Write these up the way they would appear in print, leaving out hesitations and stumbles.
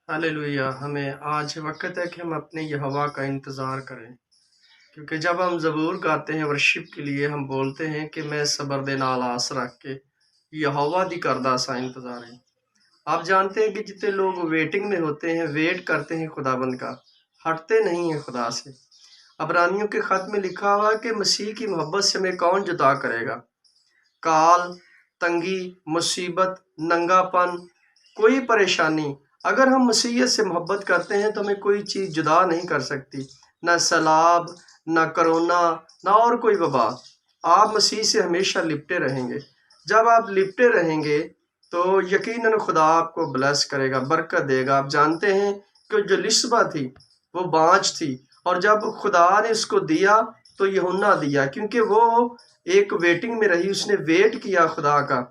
Hallelujah. हमें आज वक्त है कि हम अपने यहोवा का इंतज़ार करें, क्योंकि जब हम ज़बूर गाते हैं वर्शिप के लिए, हम बोलते हैं कि मैं सब्र दे नाल आस रख के यहोवा दी करदा सा इंतज़ार है। आप जानते हैं कि जितने लोग वेटिंग में होते हैं, वेट करते हैं खुदाबंद का, हटते नहीं हैं खुदा से। अबरानियों के खत में लिखा हुआ है कि मसीह की मोहब्बत से हमें कौन जुदा करेगा। काल, तंगी, मुसीबत, नंगापन, कोई परेशानी, अगर हम मसीहियत से मोहब्बत करते हैं तो हमें कोई चीज़ जुदा नहीं कर सकती। ना सैलाब, ना कोरोना, ना और कोई वबा। आप मसीह से हमेशा लिपटे रहेंगे। जब आप लिपटे रहेंगे तो यकीनन खुदा आपको ब्लेस करेगा, बरकत देगा। आप जानते हैं कि जो लिस्बा थी वो बाँझ थी, और जब खुदा ने उसको दिया तो यूहन्ना दिया, क्योंकि वो एक वेटिंग में रही, उसने वेट किया खुदा का,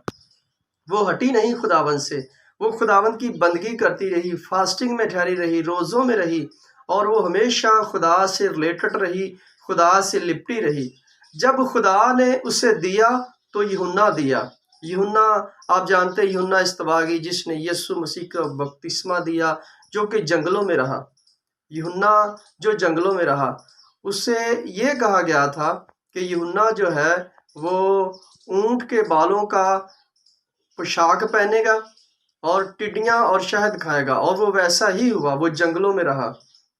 वो हटी नहीं खुदावन से। वो खुदावन की बंदगी करती रही, फास्टिंग में ठहरी रही, रोज़ों में रही, और वो हमेशा खुदा से रिलेटेड रही, खुदा से लिपटी रही। जब खुदा ने उसे दिया तो यूहन्ना दिया। यूहन्ना, आप जानते हैं यूहन्ना इस्तबागी, जिसने यीशु मसीह का बपतिस्मा दिया, जो कि जंगलों में रहा। यूहन्ना जो जंगलों में रहा, उससे ये कहा गया था कि यूहन्ना जो है वो ऊँट के बालों का पोशाक पहनेगा और टिड्डियाँ और शहद खाएगा, और वो वैसा ही हुआ, वो जंगलों में रहा।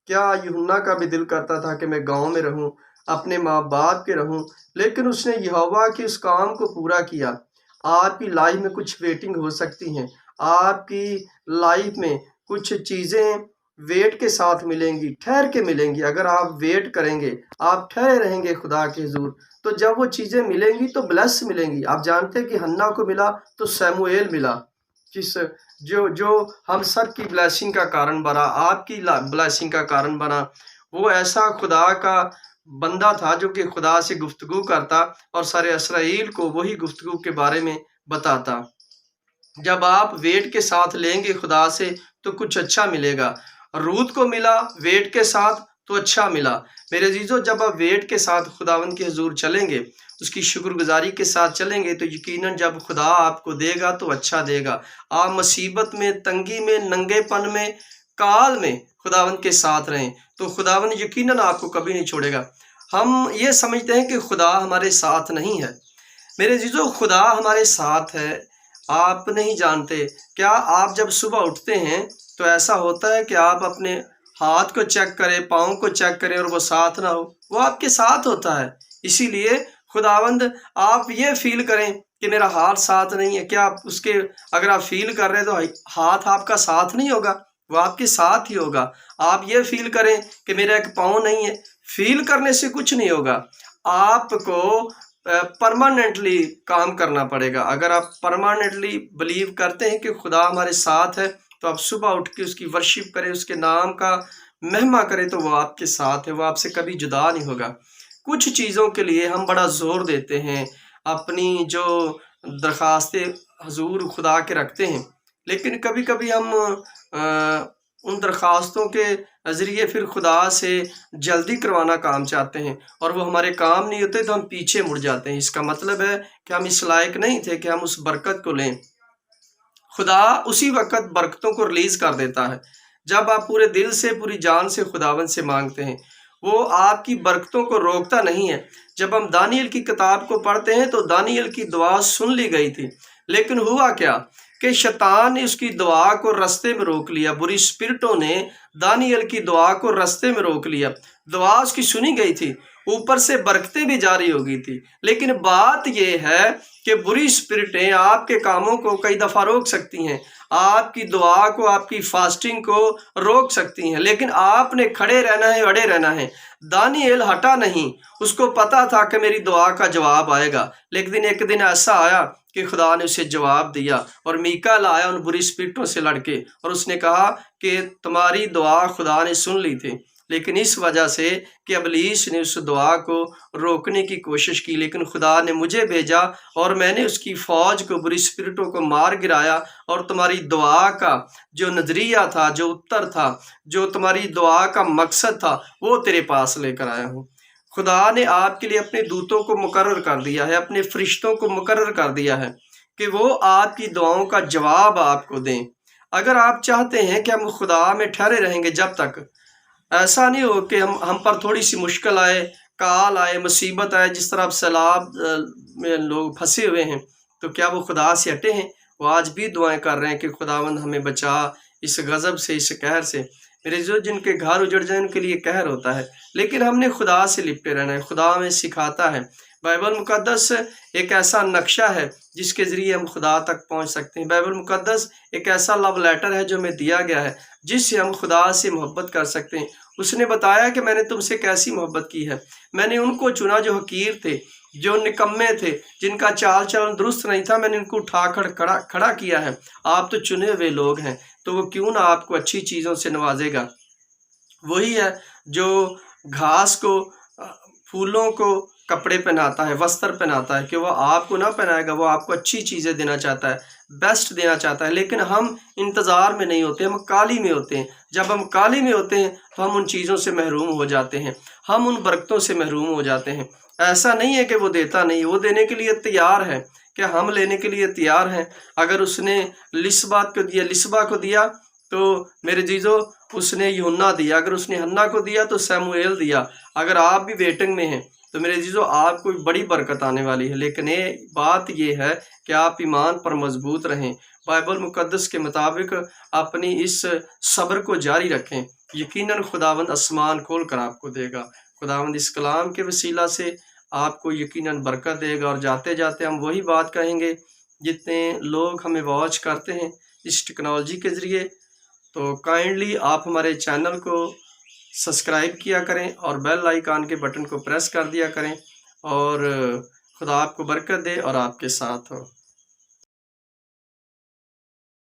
क्या यूहन्ना का भी दिल करता था कि मैं गांव में रहूं, अपने माँ बाप के रहूं, लेकिन उसने यहोवा के उस काम को पूरा किया। आपकी लाइफ में कुछ वेटिंग हो सकती हैं, आपकी लाइफ में कुछ चीज़ें वेट के साथ मिलेंगी, ठहर के मिलेंगी। अगर आप वेट करेंगे, आप ठहरे रहेंगे खुदा के हुजूर, तो जब वो चीज़ें मिलेंगी तो ब्लेस मिलेंगी। आप जानते हैं कि हन्ना को मिला तो सैमुएल मिला, जिस जो जो हम सब की ब्लेसिंग का कारण बना, आपकी ब्लेसिंग का कारण बना। वो ऐसा खुदा का बंदा था जो कि खुदा से गुफ्तगू करता और सारे इसराइल को वही गुफ्तगू के बारे में बताता। जब आप वेट के साथ लेंगे खुदा से तो कुछ अच्छा मिलेगा। रूत को मिला वेट के साथ तो अच्छा मिला। मेरे अजीजों, जब आप वेट के साथ खुदावंद के हुजूर चलेंगे, उसकी शुक्रगुजारी के साथ चलेंगे, तो यकीनन जब खुदा आपको देगा तो अच्छा देगा। आप मुसीबत में, तंगी में, नंगेपन में, काल में खुदावंद के साथ रहें तो खुदावंद यकीनन आपको कभी नहीं छोड़ेगा। हम ये समझते हैं कि खुदा हमारे साथ नहीं है। मेरे अजीजों, खुदा हमारे साथ है। आप नहीं जानते, क्या आप जब सुबह उठते हैं तो ऐसा होता है कि आप अपने हाथ को चेक करें, पाँव को चेक करें और वो साथ ना हो? वो आपके साथ होता है। इसीलिए खुदावंद, आप ये फील करें कि मेरा हाथ साथ नहीं है, क्या आप उसके, अगर आप फील कर रहे हैं तो हाथ आपका साथ नहीं होगा, वो आपके साथ ही होगा। आप ये फील करें कि मेरा एक पाँव नहीं है, फील करने से कुछ नहीं होगा। आपको परमानेंटली काम करना पड़ेगा। अगर आप परमानेंटली बिलीव करते हैं कि खुदा हमारे साथ है, तो आप सुबह उठ के उसकी वर्शिप करें, उसके नाम का महिमा करें, तो वो आपके साथ है, वो आपसे कभी जुदा नहीं होगा। कुछ चीज़ों के लिए हम बड़ा ज़ोर देते हैं, अपनी जो दरख्वास्तें हजूर खुदा के रखते हैं, लेकिन कभी कभी हम उन दरख्वास्तों के ज़रिए फिर खुदा से जल्दी करवाना काम चाहते हैं, और वो हमारे काम नहीं होते तो हम पीछे मुड़ जाते हैं। इसका मतलब है कि हम इस लायक नहीं थे कि हम उस बरकत को लें। खुदा उसी वक्त बरकतों को रिलीज़ कर देता है जब आप पूरे दिल से, पूरी जान से खुदावन से मांगते हैं। वो आपकी बरकतों को रोकता नहीं है। जब हम दानियल की किताब को पढ़ते हैं तो दानियल की दुआ सुन ली गई थी, लेकिन हुआ क्या कि शैतान ने उसकी दुआ को रास्ते में रोक लिया। बुरी स्पिरिटों ने दानियल की दुआ को रास्ते में रोक लिया। दुआ उसकी सुनी गई थी, ऊपर से बरकतें भी जारी हो गई थी, लेकिन बात यह है कि बुरी स्पिरिटें आपके कामों को कई दफ़ा रोक सकती हैं, आपकी दुआ को, आपकी फास्टिंग को रोक सकती हैं, लेकिन आपने खड़े रहना है, अड़े रहना है। दानियल हटा नहीं, उसको पता था कि मेरी दुआ का जवाब आएगा, लेकिन एक दिन ऐसा आया कि खुदा ने उसे जवाब दिया, और मीकाएल आया उन बुरी स्पिरिटों से लड़के, और उसने कहा कि तुम्हारी दुआ खुदा ने सुन ली थी, लेकिन इस वजह से कि इब्लीस ने उस दुआ को रोकने की कोशिश की, लेकिन खुदा ने मुझे भेजा और मैंने उसकी फ़ौज को, बुरी स्पिरिटों को मार गिराया, और तुम्हारी दुआ का जो नज़रिया था, जो उत्तर था, जो तुम्हारी दुआ का मकसद था, वो तेरे पास लेकर आया हूँ। खुदा ने आपके लिए अपने दूतों को मुकर्रर कर दिया है, अपने फरिश्तों को मुकर्रर कर दिया है कि वो आपकी दुआओं का जवाब आपको दें। اگر آپ چاہتے ہیں کہ ہم خدا میں ٹھہرے رہیں گے جب تک، ایسا نہیں ہو کہ ہم پر تھوڑی سی مشکل آئے، کال آئے، مصیبت آئے، جس طرح اب سیلاب میں لوگ پھنسے ہوئے ہیں، تو کیا وہ خدا سے ہٹے ہیں؟ وہ آج بھی دعائیں کر رہے ہیں کہ خداوند ہمیں بچا اس غضب سے، اس قہر سے۔ میرے جو جن کے گھر اجڑ جائیں ان کے لیے قہر ہوتا ہے، لیکن ہم نے خدا سے لپٹے رہنا ہے۔ خدا ہمیں سکھاتا ہے۔ بائبل مقدس ایک ایسا نقشہ ہے جس کے ذریعے ہم خدا تک پہنچ سکتے ہیں۔ بائبل مقدس ایک ایسا لو لیٹر ہے جو ہمیں دیا گیا ہے، جس سے ہم خدا سے محبت کر سکتے ہیں۔ اس نے بتایا کہ میں نے تم سے کیسی محبت کی ہے۔ میں نے ان کو چنا جو حقیر تھے، جو نکمے تھے، جن کا چال چلن درست نہیں تھا، میں نے ان کو اٹھا کر کھڑا کیا ہے۔ آپ تو چنے ہوئے لوگ ہیں، تو وہ کیوں نہ آپ کو اچھی چیزوں سے نوازے گا۔ وہی ہے جو گھاس کو، پھولوں کو کپڑے پہناتا ہے، وستر پہناتا ہے، کہ وہ آپ کو نہ پہنائے گا، وہ آپ کو اچھی چیزیں دینا چاہتا ہے، بیسٹ دینا چاہتا ہے، لیکن ہم انتظار میں نہیں ہوتے، ہم کالی میں ہوتے ہیں۔ جب ہم کالی میں ہوتے ہیں تو ہم ان چیزوں سے محروم ہو جاتے ہیں، ہم ان برکتوں سے محروم ہو جاتے ہیں۔ ایسا نہیں ہے کہ وہ دیتا نہیں، وہ دینے کے لیے تیار ہے، کہ ہم لینے کے لیے تیار ہیں۔ اگر اس نے لسبا کو دیا تو میرے جیزو اس نے یوحنا دیا، اگر اس نے حنا کو دیا تو سیموئیل دیا۔ اگر آپ بھی ویٹنگ میں ہیں تو میرے عزیزو آپ کو بڑی برکت آنے والی ہے، لیکن بات یہ ہے کہ آپ ایمان پر مضبوط رہیں، بائبل مقدس کے مطابق اپنی اس صبر کو جاری رکھیں۔ یقیناً خداوند آسمان کھول کر آپ کو دے گا۔ خداوند اس کلام کے وسیلہ سے آپ کو یقیناً برکت دے گا۔ اور جاتے جاتے ہم وہی بات کہیں گے، جتنے لوگ ہمیں واچ کرتے ہیں اس ٹیکنالوجی کے ذریعے، تو کائنڈلی آپ ہمارے چینل کو سبسکرائب کیا کریں اور بیل آئیکن کے بٹن کو پریس کر دیا کریں، اور خدا آپ کو برکت دے اور آپ کے ساتھ ہو۔